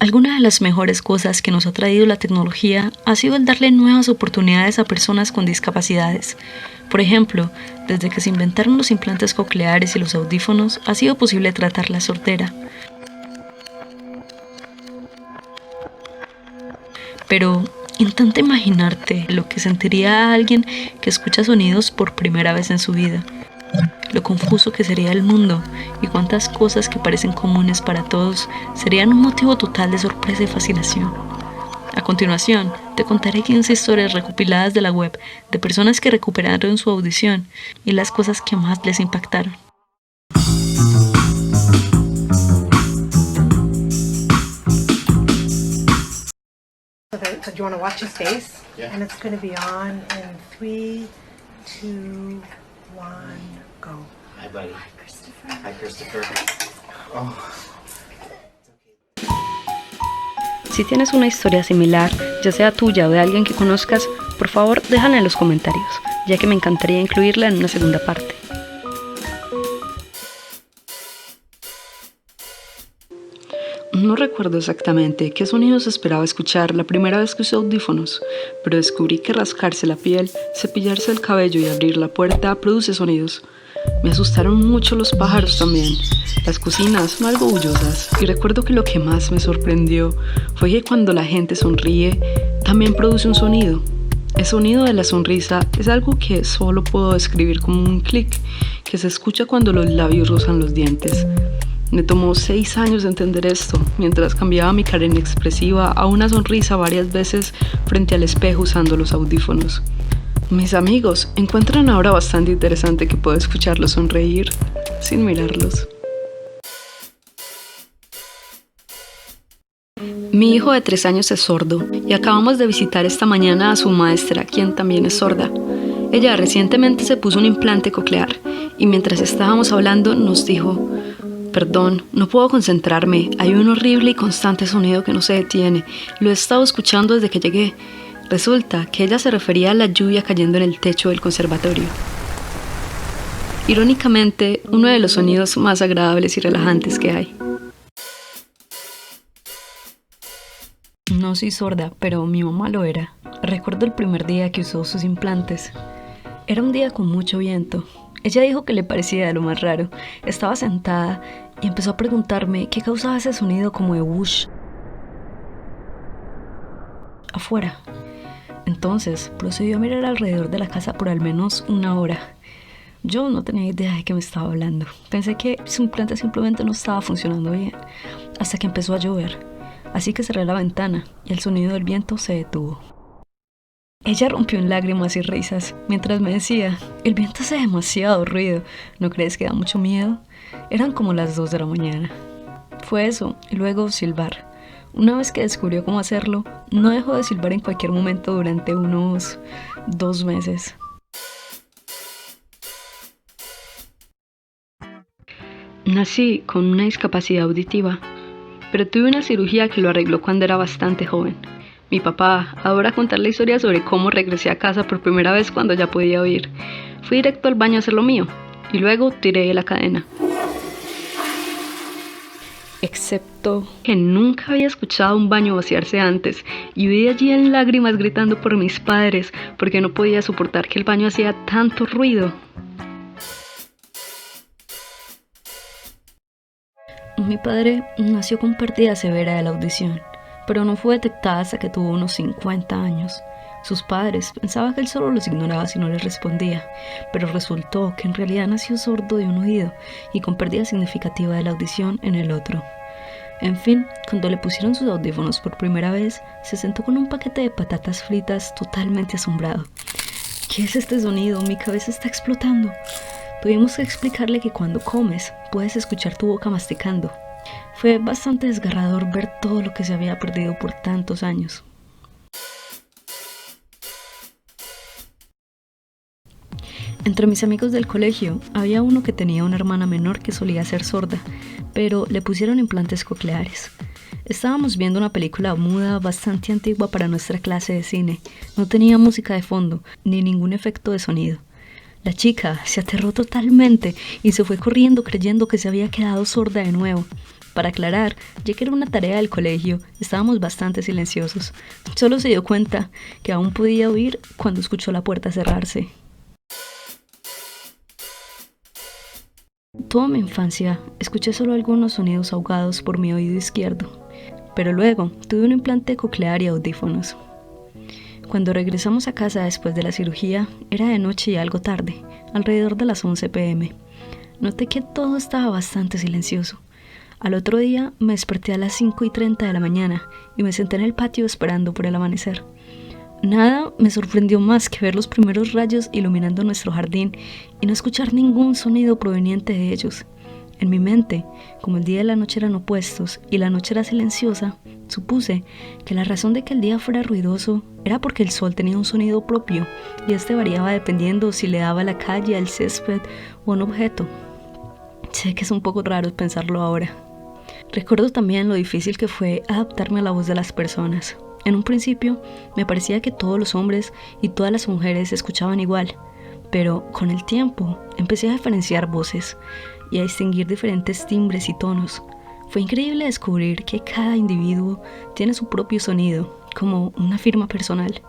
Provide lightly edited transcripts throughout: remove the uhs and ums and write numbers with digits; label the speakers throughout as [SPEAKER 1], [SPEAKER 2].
[SPEAKER 1] Alguna de las mejores cosas que nos ha traído la tecnología ha sido el darle nuevas oportunidades a personas con discapacidades. Por ejemplo, desde que se inventaron los implantes cocleares y los audífonos, ha sido posible tratar la sordera. Pero intenta imaginarte lo que sentiría alguien que escucha sonidos por primera vez en su vida. Lo confuso que sería el mundo y cuántas cosas que parecen comunes para todos serían un motivo total de sorpresa y fascinación. A continuación, te contaré 15 historias recopiladas de la web de personas que recuperaron su audición y las cosas que más les impactaron.
[SPEAKER 2] So do you want to watch his face?
[SPEAKER 3] Yeah.
[SPEAKER 2] And it's going to be on in 3, 2, 1, go.
[SPEAKER 3] Hi, buddy.
[SPEAKER 2] Hi, Christopher.
[SPEAKER 3] Hi, Christopher. Oh.
[SPEAKER 1] Si tienes una historia similar, ya sea tuya o de alguien que conozcas, por favor déjala en los comentarios, ya que me encantaría incluirla en una segunda parte. No recuerdo exactamente qué sonidos esperaba escuchar la primera vez que usé audífonos, pero descubrí que rascarse la piel, cepillarse el cabello y abrir la puerta produce sonidos. Me asustaron mucho los pájaros también. Las cocinas son algo orgullosas y recuerdo que lo que más me sorprendió fue que cuando la gente sonríe, también produce un sonido. El sonido de la sonrisa es algo que solo puedo describir como un clic que se escucha cuando los labios rozan los dientes. Me tomó 6 años de entender esto, mientras cambiaba mi cara inexpresiva a una sonrisa varias veces frente al espejo usando los audífonos. Mis amigos encuentran ahora bastante interesante que puedo escucharlos sonreír sin mirarlos. Mi hijo de 3 años es sordo y acabamos de visitar esta mañana a su maestra, quien también es sorda. Ella recientemente se puso un implante coclear y mientras estábamos hablando nos dijo: "Perdón, no puedo concentrarme, hay un horrible y constante sonido que no se detiene, lo he estado escuchando desde que llegué". Resulta que ella se refería a la lluvia cayendo en el techo del conservatorio. Irónicamente, uno de los sonidos más agradables y relajantes que hay. No soy sorda, pero mi mamá lo era. Recuerdo el primer día que usó sus implantes. Era un día con mucho viento. Ella dijo que le parecía de lo más raro. Estaba sentada y empezó a preguntarme qué causaba ese sonido como de whoosh afuera. Entonces procedió a mirar alrededor de la casa por al menos 1 hora. Yo no tenía idea de qué me estaba hablando. Pensé que su implante simplemente no estaba funcionando bien, hasta que empezó a llover. Así que cerré la ventana y el sonido del viento se detuvo. Ella rompió en lágrimas y risas mientras me decía: "El viento hace demasiado ruido, ¿no crees que da mucho miedo?". Eran como las 2 de la mañana. Fue eso, y luego silbar. Una vez que descubrió cómo hacerlo, no dejó de silbar en cualquier momento durante unos 2 meses. Nací con una discapacidad auditiva, pero tuve una cirugía que lo arregló cuando era bastante joven. Mi papá adora contar la historia sobre cómo regresé a casa por primera vez cuando ya podía oír. Fui directo al baño a hacer lo mío, y luego tiré la cadena. Excepto que nunca había escuchado un baño vaciarse antes y huí allí en lágrimas gritando por mis padres porque no podía soportar que el baño hacía tanto ruido. Mi padre nació con pérdida severa de la audición, pero no fue detectada hasta que tuvo unos 50 años. Sus padres pensaban que él solo los ignoraba si no les respondía, pero resultó que en realidad nació sordo de un oído y con pérdida significativa de la audición en el otro. En fin, cuando le pusieron sus audífonos por primera vez, se sentó con un paquete de patatas fritas totalmente asombrado. ¿Qué es este sonido? Mi cabeza está explotando. Tuvimos que explicarle que cuando comes, puedes escuchar tu boca masticando. Fue bastante desgarrador ver todo lo que se había perdido por tantos años. Entre mis amigos del colegio, había uno que tenía una hermana menor que solía ser sorda, pero le pusieron implantes cocleares. Estábamos viendo una película muda bastante antigua para nuestra clase de cine. No tenía música de fondo, ni ningún efecto de sonido. La chica se aterró totalmente y se fue corriendo creyendo que se había quedado sorda de nuevo. Para aclarar, ya que era una tarea del colegio, estábamos bastante silenciosos. Solo se dio cuenta que aún podía oír cuando escuchó la puerta cerrarse. Toda mi infancia escuché solo algunos sonidos ahogados por mi oído izquierdo, pero luego tuve un implante coclear y audífonos. Cuando regresamos a casa después de la cirugía, era de noche y algo tarde, alrededor de las 11 p.m. Noté que todo estaba bastante silencioso. Al otro día me desperté a las 5:30 de la mañana y me senté en el patio esperando por el amanecer. Nada me sorprendió más que ver los primeros rayos iluminando nuestro jardín y no escuchar ningún sonido proveniente de ellos. En mi mente, como el día y la noche eran opuestos y la noche era silenciosa, supuse que la razón de que el día fuera ruidoso era porque el sol tenía un sonido propio y este variaba dependiendo si le daba a la calle, al césped o a un objeto. Sé que es un poco raro pensarlo ahora. Recuerdo también lo difícil que fue adaptarme a la voz de las personas. En un principio me parecía que todos los hombres y todas las mujeres escuchaban igual, pero con el tiempo empecé a diferenciar voces y a distinguir diferentes timbres y tonos. Fue increíble descubrir que cada individuo tiene su propio sonido, como una firma personal.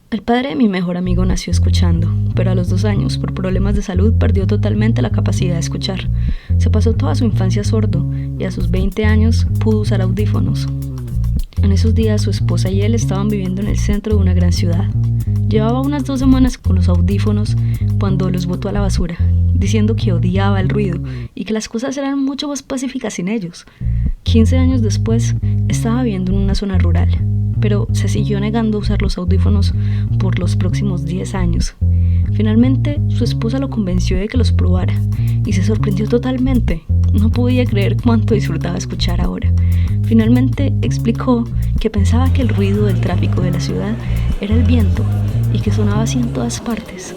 [SPEAKER 1] El padre de mi mejor amigo nació escuchando, pero a los 2 años, por problemas de salud, perdió totalmente la capacidad de escuchar. Se pasó toda su infancia sordo y a sus 20 años pudo usar audífonos. En esos días su esposa y él estaban viviendo en el centro de una gran ciudad. Llevaba unas 2 semanas con los audífonos cuando los botó a la basura, diciendo que odiaba el ruido y que las cosas eran mucho más pacíficas sin ellos. 15 años después, estaba viviendo en una zona rural, pero se siguió negando a usar los audífonos por los próximos 10 años. Finalmente, su esposa lo convenció de que los probara y se sorprendió totalmente. No podía creer cuánto disfrutaba escuchar ahora. Finalmente explicó que pensaba que el ruido del tráfico de la ciudad era el viento y que sonaba así en todas partes.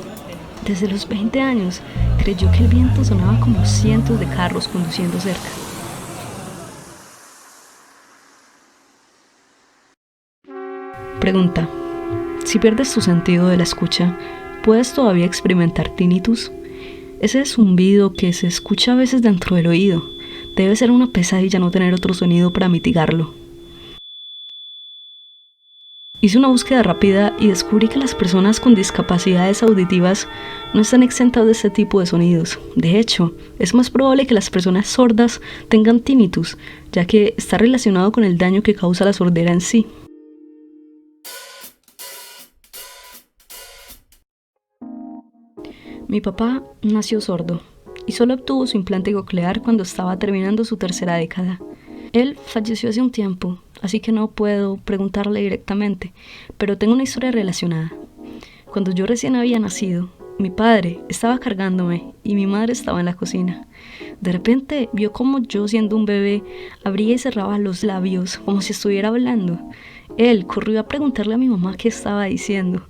[SPEAKER 1] Desde los 20 años creyó que el viento sonaba como cientos de carros conduciendo cerca. Pregunta: si pierdes tu sentido de la escucha, ¿puedes todavía experimentar tinnitus? Ese zumbido que se escucha a veces dentro del oído. Debe ser una pesadilla no tener otro sonido para mitigarlo. Hice una búsqueda rápida y descubrí que las personas con discapacidades auditivas no están exentas de este tipo de sonidos. De hecho, es más probable que las personas sordas tengan tinnitus, ya que está relacionado con el daño que causa la sordera en sí. Mi papá nació sordo y solo obtuvo su implante coclear cuando estaba terminando su 3ª década. Él falleció hace un tiempo, así que no puedo preguntarle directamente, pero tengo una historia relacionada. Cuando yo recién había nacido, mi padre estaba cargándome y mi madre estaba en la cocina. De repente vio como yo, siendo un bebé, abría y cerraba los labios como si estuviera hablando. Él corrió a preguntarle a mi mamá qué estaba diciendo.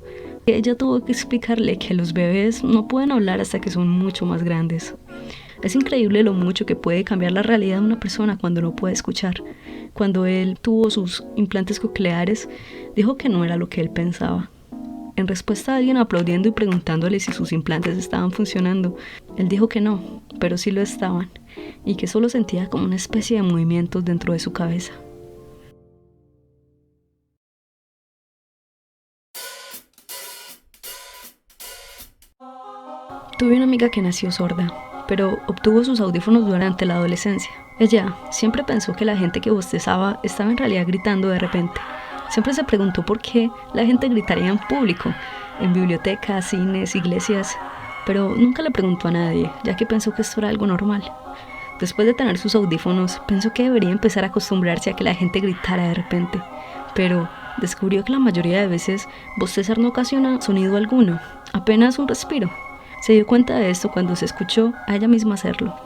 [SPEAKER 1] Ella tuvo que explicarle que los bebés no pueden hablar hasta que son mucho más grandes. Es increíble lo mucho que puede cambiar la realidad de una persona cuando no puede escuchar. Cuando él tuvo sus implantes cocleares, dijo que no era lo que él pensaba. En respuesta a alguien aplaudiendo y preguntándole si sus implantes estaban funcionando, él dijo que no, pero sí lo estaban, y que solo sentía como una especie de movimientos dentro de su cabeza. Tuve una amiga que nació sorda, pero obtuvo sus audífonos durante la adolescencia. Ella siempre pensó que la gente que bostezaba estaba en realidad gritando de repente. Siempre se preguntó por qué la gente gritaría en público, en bibliotecas, cines, iglesias, pero nunca le preguntó a nadie, ya que pensó que esto era algo normal. Después de tener sus audífonos, pensó que debería empezar a acostumbrarse a que la gente gritara de repente, pero descubrió que la mayoría de veces bostezar no ocasiona sonido alguno, apenas un respiro. Se dio cuenta de esto cuando se escuchó a ella misma hacerlo.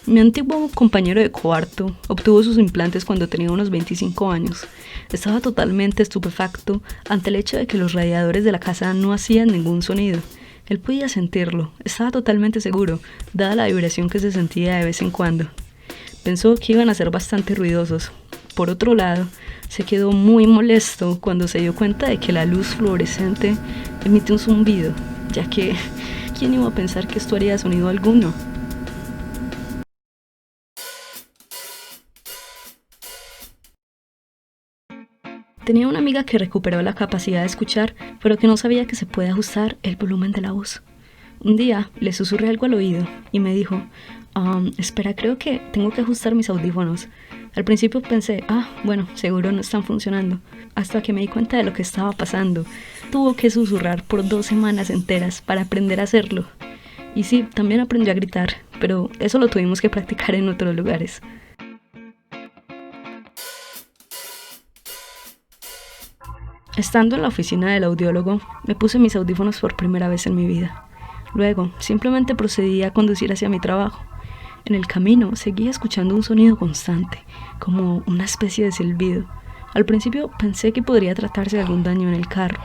[SPEAKER 1] Mi antiguo compañero de cuarto obtuvo sus implantes cuando tenía unos 25 años. Estaba totalmente estupefacto ante el hecho de que los radiadores de la casa no hacían ningún sonido. Él podía sentirlo, estaba totalmente seguro, dada la vibración que se sentía de vez en cuando. Pensó que iban a ser bastante ruidosos, por otro lado, se quedó muy molesto cuando se dio cuenta de que la luz fluorescente emite un zumbido, ya que ¿quién iba a pensar que esto haría sonido alguno? Tenía una amiga que recuperó la capacidad de escuchar, pero que no sabía que se puede ajustar el volumen de la voz. Un día le susurré algo al oído y me dijo, espera, creo que tengo que ajustar mis audífonos. Al principio pensé, bueno, seguro no están funcionando, hasta que me di cuenta de lo que estaba pasando. Tuvo que susurrar por 2 semanas enteras para aprender a hacerlo. Y sí, también aprendió a gritar, pero eso lo tuvimos que practicar en otros lugares. Estando en la oficina del audiólogo, me puse mis audífonos por primera vez en mi vida. Luego, simplemente procedí a conducir hacia mi trabajo. En el camino, seguía escuchando un sonido constante, como una especie de silbido. Al principio pensé que podría tratarse de algún daño en el carro,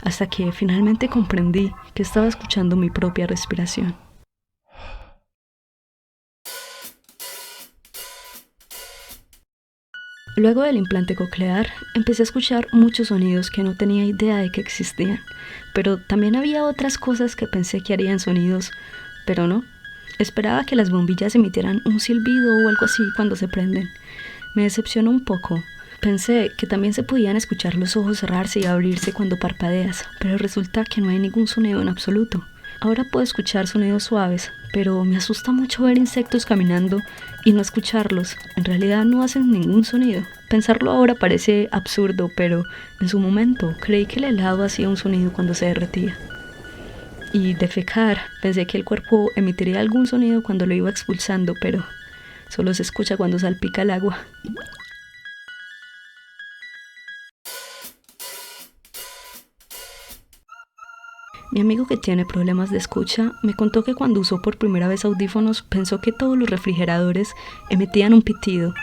[SPEAKER 1] hasta que finalmente comprendí que estaba escuchando mi propia respiración. Luego del implante coclear, empecé a escuchar muchos sonidos que no tenía idea de que existían, pero también había otras cosas que pensé que harían sonidos, pero no. Esperaba que las bombillas emitieran un silbido o algo así cuando se prenden. Me decepcionó un poco. Pensé que también se podían escuchar los ojos cerrarse y abrirse cuando parpadeas, pero resulta que no hay ningún sonido en absoluto. Ahora puedo escuchar sonidos suaves, pero me asusta mucho ver insectos caminando y no escucharlos. En realidad no hacen ningún sonido. Pensarlo ahora parece absurdo, pero en su momento creí que el helado hacía un sonido cuando se derretía. Y defecar, pensé que el cuerpo emitiría algún sonido cuando lo iba expulsando, pero solo se escucha cuando salpica el agua. Mi amigo que tiene problemas de escucha me contó que cuando usó por primera vez audífonos pensó que todos los refrigeradores emitían un pitido,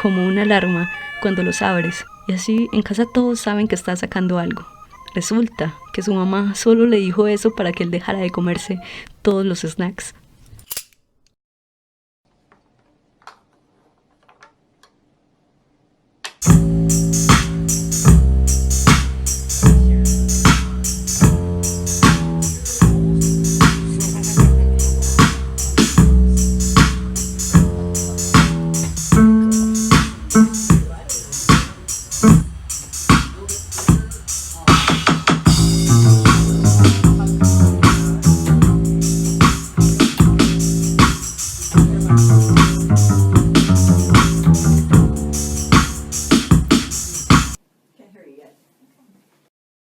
[SPEAKER 1] como una alarma, cuando los abres, y así en casa todos saben que estás sacando algo. Resulta que su mamá solo le dijo eso para que él dejara de comerse todos los snacks.